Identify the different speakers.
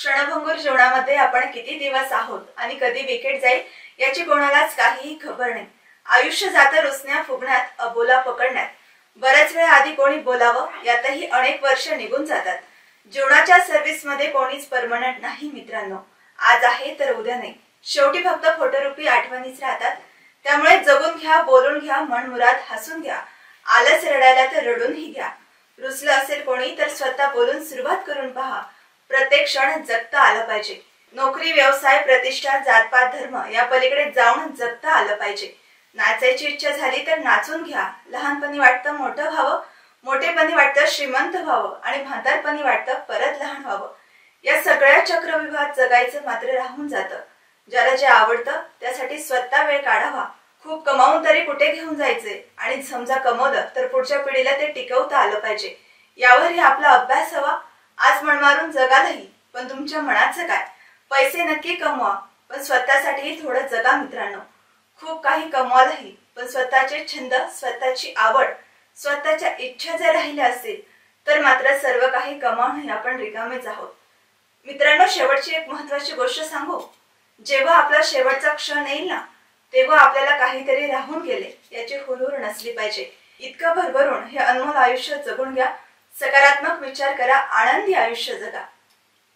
Speaker 1: क्षणभंगूर जीवनामध्ये आपण किती दिवस आहोत आणि कधी विकेट जाईल याची कोणालाच काहीही खबर नाही। आयुष्य जातं रुसण्या फुगण्यात, अबोला पकडण्यात। बऱ्याच वेळ आधी कोणी बोलावं यातही अनेक वर्ष निघून जातात। जीवनाच्या सर्व्हिस मध्ये कोणीच परमनंट नाही मित्रांनो। आज आहे तर उद्या नाही, शेवटी फक्त फोटोरूपी आठवणीच राहतात। त्यामुळे जगून घ्या, बोलून घ्या, मनमुराद हसून घ्या। आलस रडायला तर रडूनही घ्या। रुसलं असेल कोणी तर स्वतः बोलून सुरुवात करून पहा। प्रत्येक क्षण जगता आलं पाहिजे। नोकरी, व्यवसाय, प्रतिष्ठा, जातपात, धर्म या पलीकडे जाऊन जगता आलं पाहिजे। नाचायची इच्छा झाली तर नाचून घ्या। लहानपणी वाटतं मोठं व्हावं, मोठेपणी वाटतं श्रीमंत व्हावं आणि म्हातारपणी वाटतं परत लहान व्हावं। या सगळ्या चक्रव्यूहात जगायचं मात्र राहून जातं। ज्याला जे आवडतं त्यासाठी स्वतः वेळ काढावा। खूप कमावून तरी कुठे घेऊन जायचे आणि समजा कमवलं तर पुढच्या पिढीला ते टिकवता आलं पाहिजे। यावरही आपला अभ्यास हवा। आज मन मारून जगालही, पण तुमच्या मनाचं काय? पैसे नक्की कमवा, पण स्वतःसाठीही थोडं जगा मित्रांनो। खूप काही कमवालही, पण स्वतःचे छंद, स्वतःची आवड, स्वतःच्या इच्छा जर राहिल्या असतील तर मात्र सर्व काही कमावूनही आपण रिकामेच आहोत। मित्रांनो, शेवटची एक महत्त्वाची गोष्ट सांगू। जेव्हा आपला शेवटचा क्षण येईल ना, तेव्हा आपल्याला काहीतरी राहून गेले याची हुरहुर नसली पाहिजे। इतकं भरभरून हे अनमोल आयुष्य जगून घ्या। सकारात्मक विचार करा, आनंदी आयुष्य जगा।